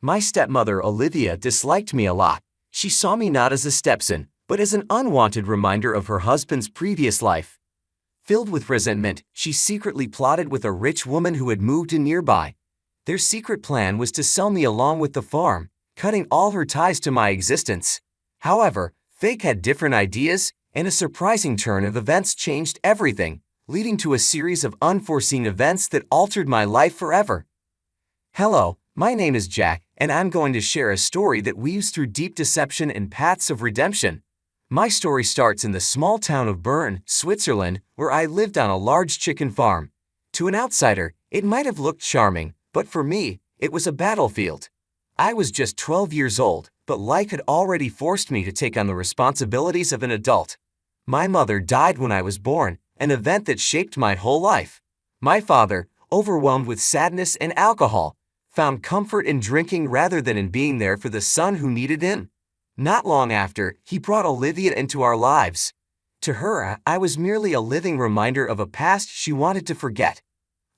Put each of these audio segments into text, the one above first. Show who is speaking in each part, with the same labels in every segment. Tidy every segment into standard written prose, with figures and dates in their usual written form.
Speaker 1: My stepmother Olivia disliked me a lot. She saw me not as a stepson, but as an unwanted reminder of her husband's previous life. Filled with resentment, she secretly plotted with a rich woman who had moved in nearby. Their secret plan was to sell me along with the farm, cutting all her ties to my existence. However, fate had different ideas, and a surprising turn of events changed everything, leading to a series of unforeseen events that altered my life forever. Hello, my name is Jack, and I'm going to share a story that weaves through deep deception and paths of redemption. My story starts in the small town of Bern, Switzerland, where I lived on a large chicken farm. To an outsider, it might have looked charming, but for me, it was a battlefield. I was just 12 years old, but life had already forced me to take on the responsibilities of an adult. My mother died when I was born, an event that shaped my whole life. My father, overwhelmed with sadness and alcohol, found comfort in drinking rather than in being there for the son who needed him. Not long after, he brought Olivia into our lives. To her, I was merely a living reminder of a past she wanted to forget.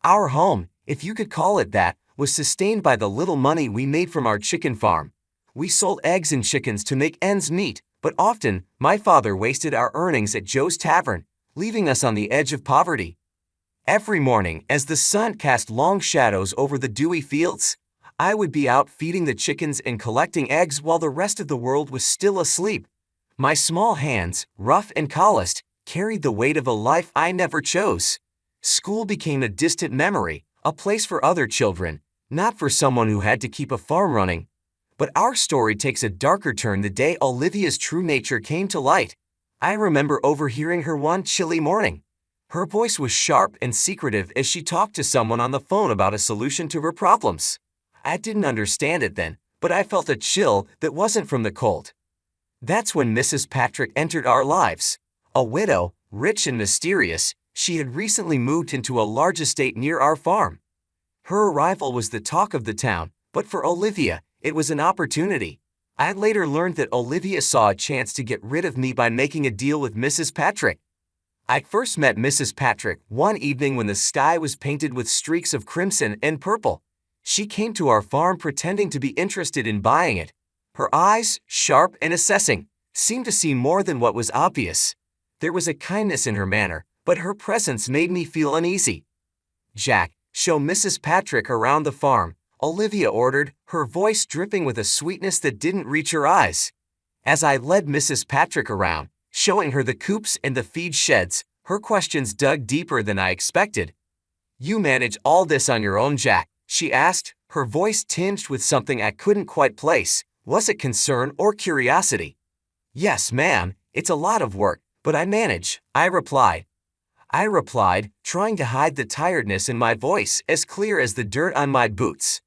Speaker 1: Our home, if you could call it that, was sustained by the little money we made from our chicken farm. We sold eggs and chickens to make ends meet, but often, my father wasted our earnings at Joe's Tavern, leaving us on the edge of poverty. Every morning, as the sun cast long shadows over the dewy fields, I would be out feeding the chickens and collecting eggs while the rest of the world was still asleep. My small hands, rough and calloused, carried the weight of a life I never chose. School became a distant memory, a place for other children, not for someone who had to keep a farm running. But our story takes a darker turn the day Olivia's true nature came to light. I remember overhearing her one chilly morning. Her voice was sharp and secretive as she talked to someone on the phone about a solution to her problems. I didn't understand it then, but I felt a chill that wasn't from the cold. That's when Mrs. Patrick entered our lives. A widow, rich and mysterious, she had recently moved into a large estate near our farm. Her arrival was the talk of the town, but for Olivia, it was an opportunity. I later learned that Olivia saw a chance to get rid of me by making a deal with Mrs. Patrick. I first met Mrs. Patrick one evening when the sky was painted with streaks of crimson and purple. She came to our farm pretending to be interested in buying it. Her eyes, sharp and assessing, seemed to see more than what was obvious. There was a kindness in her manner, but her presence made me feel uneasy. "Jack, show Mrs. Patrick around the farm," Olivia ordered, her voice dripping with a sweetness that didn't reach her eyes. As I led Mrs. Patrick around, showing her the coops and the feed sheds, her questions dug deeper than I expected. "You manage all this on your own, Jack?" she asked, her voice tinged with something I couldn't quite place. Was it concern or curiosity? "Yes, ma'am, it's a lot of work, but I manage," I replied, trying to hide the tiredness in my voice as clear as the dirt on my boots.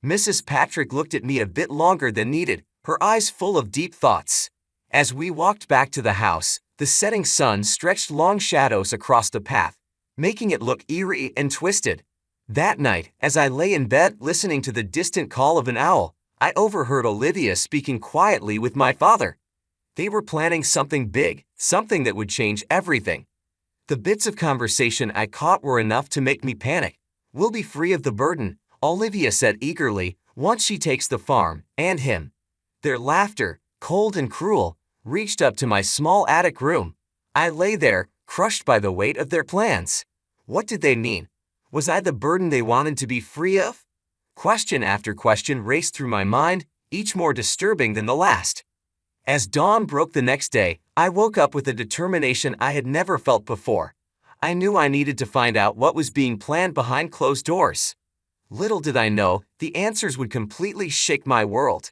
Speaker 1: Mrs. Patrick looked at me a bit longer than needed, her eyes full of deep thoughts. As we walked back to the house, the setting sun stretched long shadows across the path, making it look eerie and twisted. That night, as I lay in bed listening to the distant call of an owl, I overheard Olivia speaking quietly with my father. They were planning something big, something that would change everything. The bits of conversation I caught were enough to make me panic. "We'll be free of the burden," Olivia said eagerly, "once she takes the farm, and him." Their laughter, cold and cruel, reached up to my small attic room. I lay there, crushed by the weight of their plans. What did they mean? Was I the burden they wanted to be free of? Question after question raced through my mind, each more disturbing than the last. As dawn broke the next day, I woke up with a determination I had never felt before. I knew I needed to find out what was being planned behind closed doors. Little did I know, the answers would completely shake my world.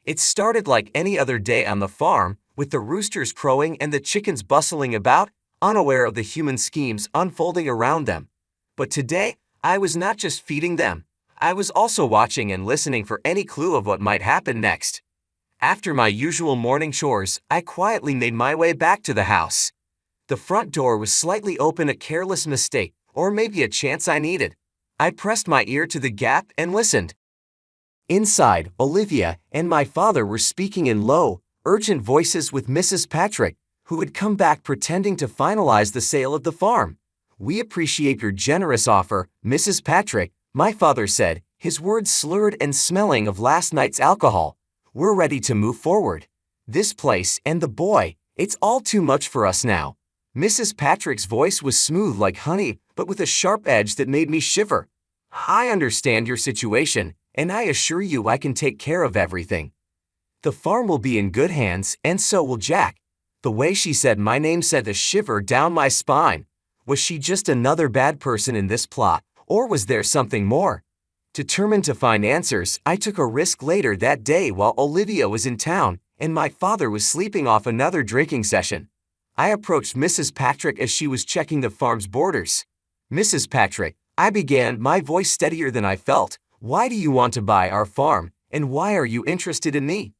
Speaker 1: It started like any other day on the farm, with the roosters crowing and the chickens bustling about, unaware of the human schemes unfolding around them. But today, I was not just feeding them. I was also watching and listening for any clue of what might happen next. After my usual morning chores, I quietly made my way back to the house. The front door was slightly open, a careless mistake, or maybe a chance I needed. I pressed my ear to the gap and listened. Inside, Olivia and my father were speaking in low, urgent voices with Mrs. Patrick, who had come back pretending to finalize the sale of the farm. "We appreciate your generous offer, Mrs. Patrick," my father said, his words slurred and smelling of last night's alcohol. "We're ready to move forward. This place and the boy, it's all too much for us now." Mrs. Patrick's voice was smooth like honey, but with a sharp edge that made me shiver. "I understand your situation, and I assure you I can take care of everything. The farm will be in good hands, and so will Jack." The way she said my name sent a shiver down my spine. Was she just another bad person in this plot, or was there something more? Determined to find answers, I took a risk later that day while Olivia was in town and my father was sleeping off another drinking session. I approached Mrs. Patrick as she was checking the farm's borders. "Mrs. Patrick," I began, my voice steadier than I felt, "why do you want to buy our farm, and why are you interested in me?"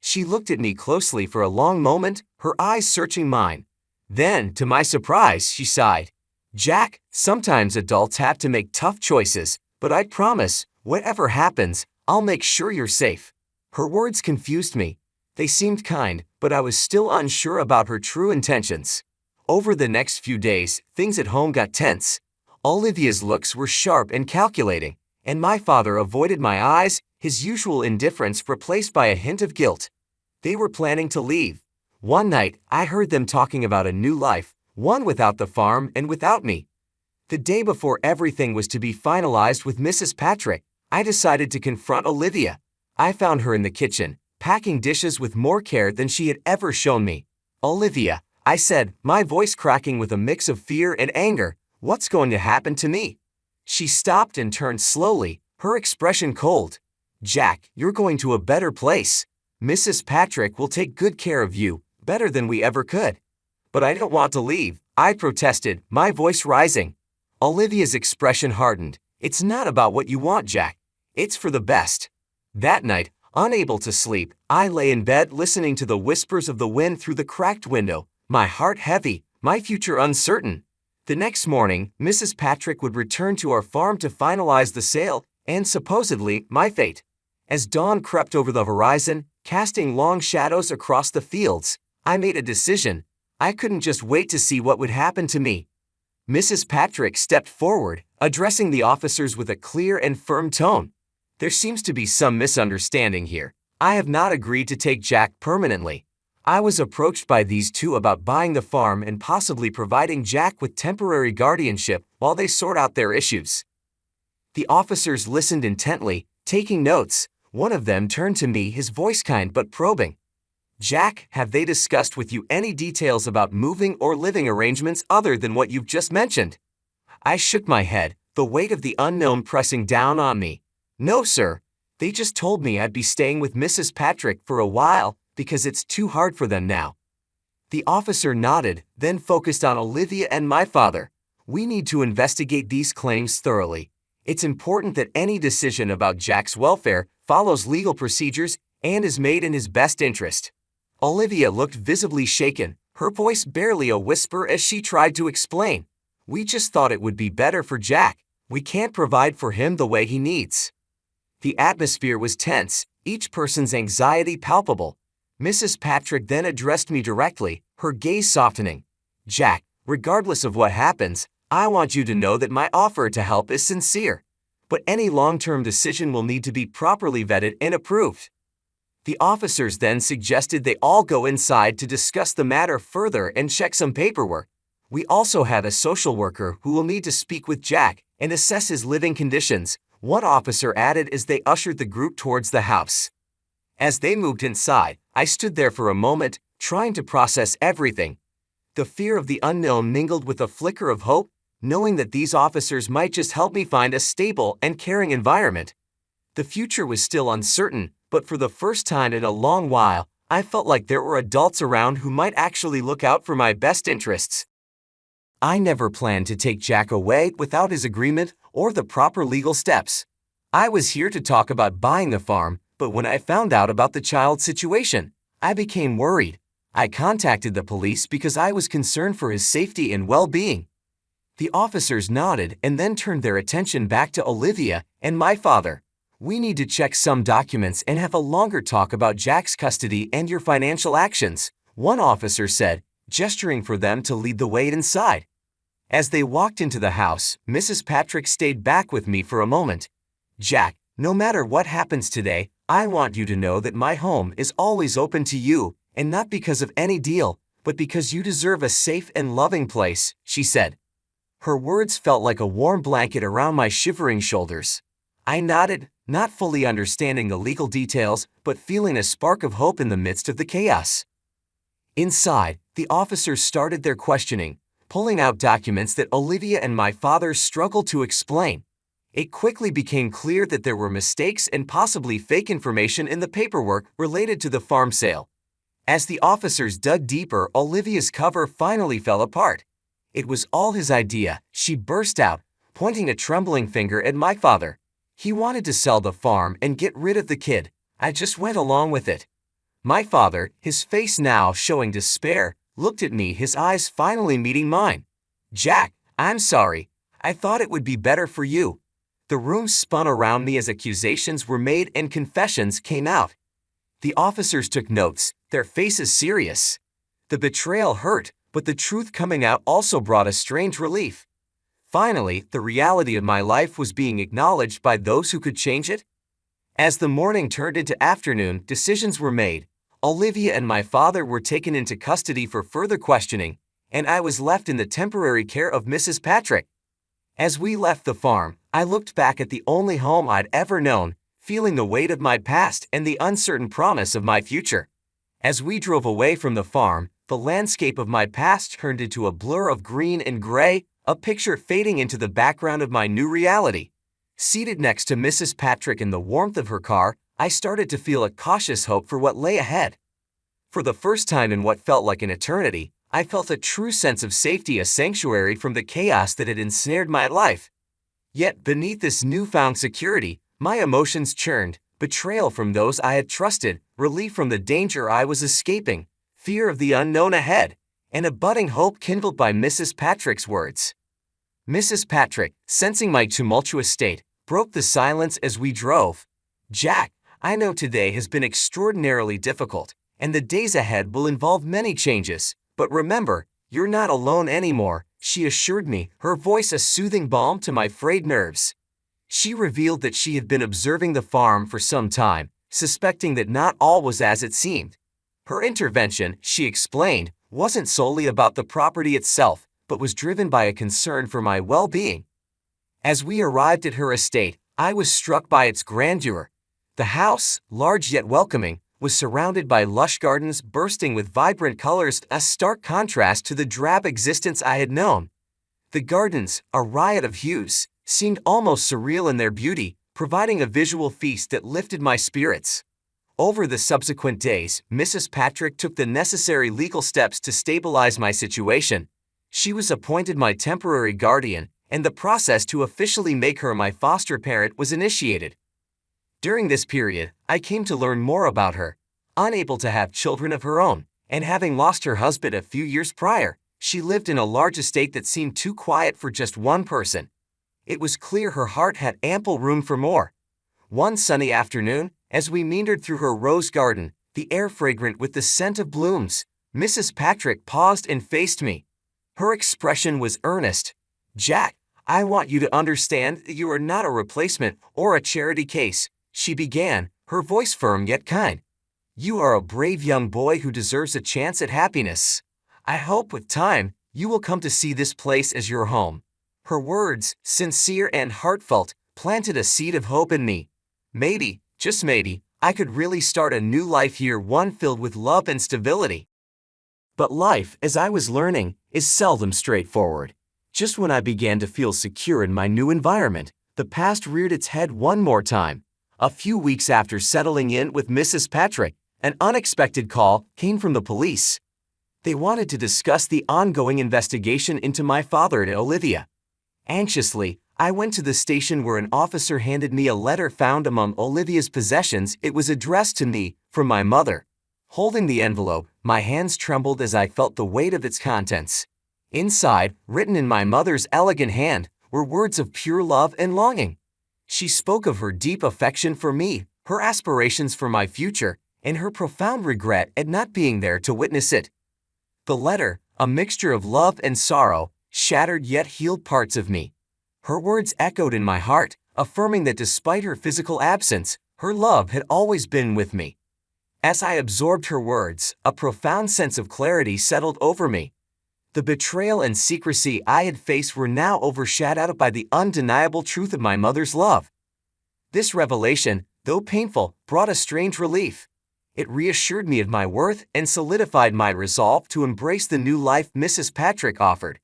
Speaker 1: She looked at me closely for a long moment, her eyes searching mine. Then, to my surprise, she sighed. "Jack, sometimes adults have to make tough choices, but I promise, whatever happens, I'll make sure you're safe." Her words confused me. They seemed kind, but I was still unsure about her true intentions. Over the next few days, things at home got tense. Olivia's looks were sharp and calculating, and my father avoided my eyes, his usual indifference replaced by a hint of guilt. They were planning to leave. One night, I heard them talking about a new life, one without the farm and without me. The day before everything was to be finalized with Mrs. Patrick, I decided to confront Olivia. I found her in the kitchen, packing dishes with more care than she had ever shown me. "Olivia," I said, my voice cracking with a mix of fear and anger, "what's going to happen to me?" She stopped and turned slowly, her expression cold. "Jack, you're going to a better place. Mrs. Patrick will take good care of you, better than we ever could." "But I don't want to leave," I protested, my voice rising. Olivia's expression hardened. "It's not about what you want, Jack. It's for the best." That night, unable to sleep, I lay in bed listening to the whispers of the wind through the cracked window, my heart heavy, my future uncertain. The next morning, Mrs. Patrick would return to our farm to finalize the sale, and supposedly, my fate. As dawn crept over the horizon, casting long shadows across the fields, I made a decision. I couldn't just wait to see what would happen to me. Mrs. Patrick stepped forward, addressing the officers with a clear and firm tone. "There seems to be some misunderstanding here. I have not agreed to take Jack permanently. I was approached by these two about buying the farm and possibly providing Jack with temporary guardianship while they sort out their issues." The officers listened intently, taking notes. One of them turned to me, his voice kind but probing. "Jack, have they discussed with you any details about moving or living arrangements other than what you've just mentioned?" I shook my head, the weight of the unknown pressing down on me. "No, sir. They just told me I'd be staying with Mrs. Patrick for a while because it's too hard for them now." The officer nodded, then focused on Olivia and my father. "We need to investigate these claims thoroughly. It's important that any decision about Jack's welfare follows legal procedures and is made in his best interest." Olivia looked visibly shaken, her voice barely a whisper as she tried to explain. "We just thought it would be better for Jack. We can't provide for him the way he needs." The atmosphere was tense, each person's anxiety palpable. Mrs. Patrick then addressed me directly, her gaze softening. "Jack, regardless of what happens, I want you to know that my offer to help is sincere. But any long-term decision will need to be properly vetted and approved." The officers then suggested they all go inside to discuss the matter further and check some paperwork. "We also have a social worker who will need to speak with Jack and assess his living conditions," one officer added as they ushered the group towards the house. As they moved inside, I stood there for a moment, trying to process everything. The fear of the unknown mingled with a flicker of hope, knowing that these officers might just help me find a stable and caring environment. The future was still uncertain, but for the first time in a long while, I felt like there were adults around who might actually look out for my best interests. I never planned to take Jack away without his agreement or the proper legal steps. I was here to talk about buying the farm, but when I found out about the child's situation, I became worried. I contacted the police because I was concerned for his safety and well-being. The officers nodded and then turned their attention back to Olivia and my father. "We need to check some documents and have a longer talk about Jack's custody and your financial actions," one officer said, gesturing for them to lead the way inside. As they walked into the house, Mrs. Patrick stayed back with me for a moment. Jack, no matter what happens today, I want you to know that my home is always open to you, and not because of any deal, but because you deserve a safe and loving place," she said. Her words felt like a warm blanket around my shivering shoulders. I nodded, not fully understanding the legal details, but feeling a spark of hope in the midst of the chaos. Inside, the officers started their questioning, pulling out documents that Olivia and my father struggled to explain. It quickly became clear that there were mistakes and possibly fake information in the paperwork related to the farm sale. As the officers dug deeper, Olivia's cover finally fell apart. "It was all his idea," she burst out, pointing a trembling finger at my father. "He wanted to sell the farm and get rid of the kid. I just went along with it." My father, his face now showing despair, looked at me, his eyes finally meeting mine. "Jack, I'm sorry. I thought it would be better for you." The room spun around me as accusations were made and confessions came out. The officers took notes, their faces serious. The betrayal hurt, but the truth coming out also brought a strange relief. Finally, the reality of my life was being acknowledged by those who could change it. As the morning turned into afternoon, decisions were made. Olivia and my father were taken into custody for further questioning, and I was left in the temporary care of Mrs. Patrick. As we left the farm, I looked back at the only home I'd ever known, feeling the weight of my past and the uncertain promise of my future. As we drove away from the farm, the landscape of my past turned into a blur of green and gray, a picture fading into the background of my new reality. Seated next to Mrs. Patrick in the warmth of her car, I started to feel a cautious hope for what lay ahead. For the first time in what felt like an eternity, I felt a true sense of safety, a sanctuary from the chaos that had ensnared my life. Yet beneath this newfound security, my emotions churned: betrayal from those I had trusted, relief from the danger I was escaping, fear of the unknown ahead, and a budding hope kindled by Mrs. Patrick's words. Mrs. Patrick, sensing my tumultuous state, broke the silence as we drove. "Jack, I know today has been extraordinarily difficult, and the days ahead will involve many changes. But remember, you're not alone anymore," she assured me, her voice a soothing balm to my frayed nerves. She revealed that she had been observing the farm for some time, suspecting that not all was as it seemed. Her intervention, she explained, wasn't solely about the property itself, but was driven by a concern for my well-being. As we arrived at her estate, I was struck by its grandeur. The house, large yet welcoming, was surrounded by lush gardens bursting with vibrant colors, a stark contrast to the drab existence I had known. The gardens, a riot of hues, seemed almost surreal in their beauty, providing a visual feast that lifted my spirits. Over the subsequent days, Mrs. Patrick took the necessary legal steps to stabilize my situation. She was appointed my temporary guardian, and the process to officially make her my foster parent was initiated. During this period, I came to learn more about her. Unable to have children of her own, and having lost her husband a few years prior, she lived in a large estate that seemed too quiet for just one person. It was clear her heart had ample room for more. One sunny afternoon, as we meandered through her rose garden, the air fragrant with the scent of blooms, Mrs. Patrick paused and faced me. Her expression was earnest. "Jack, I want you to understand that you are not a replacement or a charity case," she began, her voice firm yet kind. "You are a brave young boy who deserves a chance at happiness. I hope with time, you will come to see this place as your home." Her words, sincere and heartfelt, planted a seed of hope in me. Maybe, just maybe, I could really start a new life here, one filled with love and stability. But life, as I was learning, is seldom straightforward. Just when I began to feel secure in my new environment, the past reared its head one more time. A few weeks after settling in with Mrs. Patrick, an unexpected call came from the police. They wanted to discuss the ongoing investigation into my father and Olivia. Anxiously, I went to the station where an officer handed me a letter found among Olivia's possessions. It was addressed to me from my mother. Holding the envelope, my hands trembled as I felt the weight of its contents. Inside, written in my mother's elegant hand, were words of pure love and longing. She spoke of her deep affection for me, her aspirations for my future, and her profound regret at not being there to witness it. The letter, a mixture of love and sorrow, shattered yet healed parts of me. Her words echoed in my heart, affirming that despite her physical absence, her love had always been with me. As I absorbed her words, a profound sense of clarity settled over me. The betrayal and secrecy I had faced were now overshadowed by the undeniable truth of my mother's love. This revelation, though painful, brought a strange relief. It reassured me of my worth and solidified my resolve to embrace the new life Mrs. Patrick offered.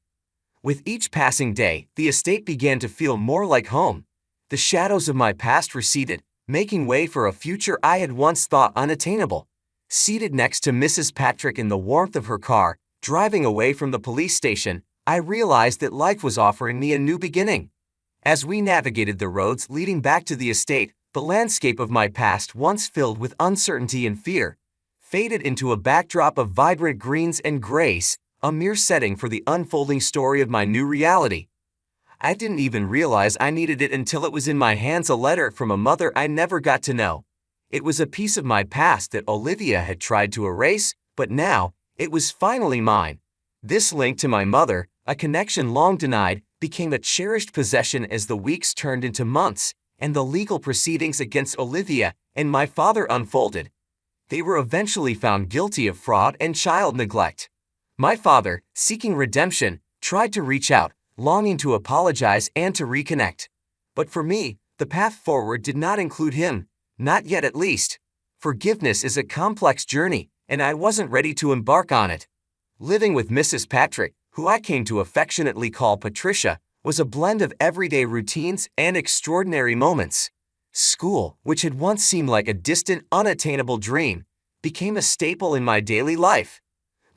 Speaker 1: With each passing day, the estate began to feel more like home. The shadows of my past receded, making way for a future I had once thought unattainable. Seated next to Mrs. Patrick in the warmth of her car, driving away from the police station, I realized that life was offering me a new beginning. As we navigated the roads leading back to the estate, the landscape of my past, once filled with uncertainty and fear, faded into a backdrop of vibrant greens and grays, a mere setting for the unfolding story of my new reality. I didn't even realize I needed it until it was in my hands, a letter from a mother I never got to know. It was a piece of my past that Olivia had tried to erase, but now, it was finally mine. This link to my mother, a connection long denied, became a cherished possession as the weeks turned into months, and the legal proceedings against Olivia and my father unfolded. They were eventually found guilty of fraud and child neglect. My father, seeking redemption, tried to reach out, longing to apologize and to reconnect. But for me, the path forward did not include him, not yet at least. Forgiveness is a complex journey, and I wasn't ready to embark on it. Living with Mrs. Patrick, who I came to affectionately call Patricia, was a blend of everyday routines and extraordinary moments. School, which had once seemed like a distant, unattainable dream, became a staple in my daily life.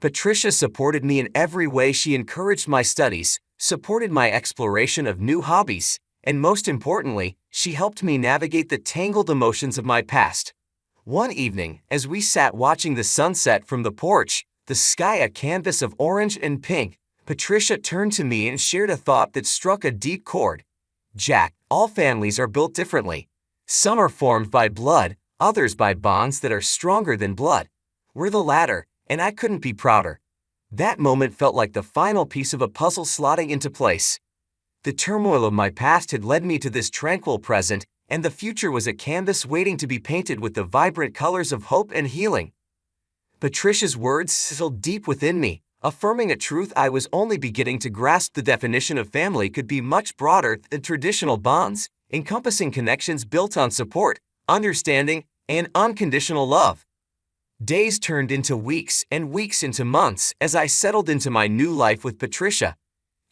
Speaker 1: Patricia supported me in every way. She encouraged my studies, supported my exploration of new hobbies, and most importantly, she helped me navigate the tangled emotions of my past. One evening, as we sat watching the sunset from the porch, the sky a canvas of orange and pink, Patricia turned to me and shared a thought that struck a deep chord. "Jack, all families are built differently. Some are formed by blood, others by bonds that are stronger than blood. We're the latter, and I couldn't be prouder." That moment felt like the final piece of a puzzle slotting into place. The turmoil of my past had led me to this tranquil present, and the future was a canvas waiting to be painted with the vibrant colors of hope and healing. Patricia's words settled deep within me, affirming a truth I was only beginning to grasp. The definition of family could be much broader than traditional bonds, encompassing connections built on support, understanding, and unconditional love. Days turned into weeks and weeks into months as I settled into my new life with Patricia.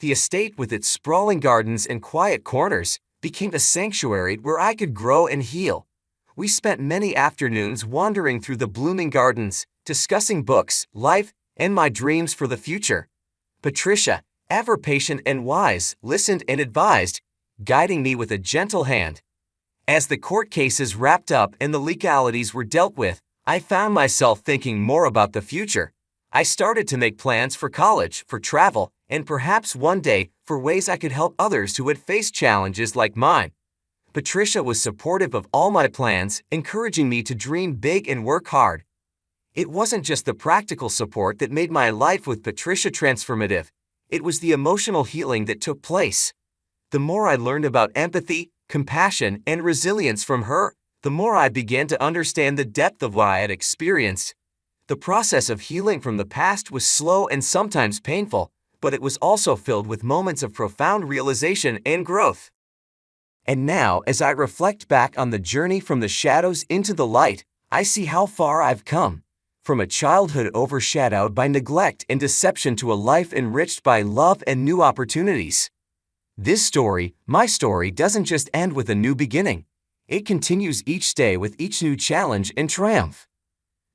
Speaker 1: The estate, with its sprawling gardens and quiet corners, became a sanctuary where I could grow and heal. We spent many afternoons wandering through the blooming gardens, discussing books, life, and my dreams for the future. Patricia, ever patient and wise, listened and advised, guiding me with a gentle hand. As the court cases wrapped up and the legalities were dealt with, I found myself thinking more about the future. I started to make plans for college, for travel, and perhaps one day for ways I could help others who had faced challenges like mine. Patricia was supportive of all my plans, encouraging me to dream big and work hard. It wasn't just the practical support that made my life with Patricia transformative. It was the emotional healing that took place. The more I learned about empathy, compassion, and resilience from her, the more I began to understand the depth of what I had experienced. The process of healing from the past was slow and sometimes painful, but it was also filled with moments of profound realization and growth. And now, as I reflect back on the journey from the shadows into the light, I see how far I've come. From a childhood overshadowed by neglect and deception to a life enriched by love and new opportunities. This story, my story, doesn't just end with a new beginning. It continues each day with each new challenge and triumph.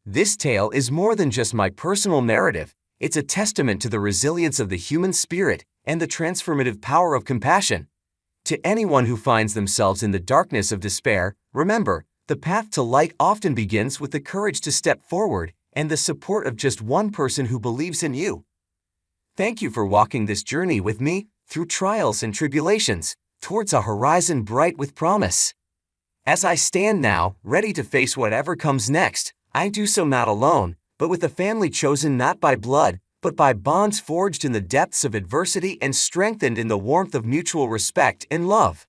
Speaker 1: This tale is more than just my personal narrative. It's a testament to the resilience of the human spirit and the transformative power of compassion. To anyone who finds themselves in the darkness of despair, remember, the path to light often begins with the courage to step forward and the support of just one person who believes in you. Thank you for walking this journey with me through trials and tribulations, towards a horizon bright with promise. As I stand now, ready to face whatever comes next, I do so not alone, but with a family chosen not by blood, but by bonds forged in the depths of adversity and strengthened in the warmth of mutual respect and love.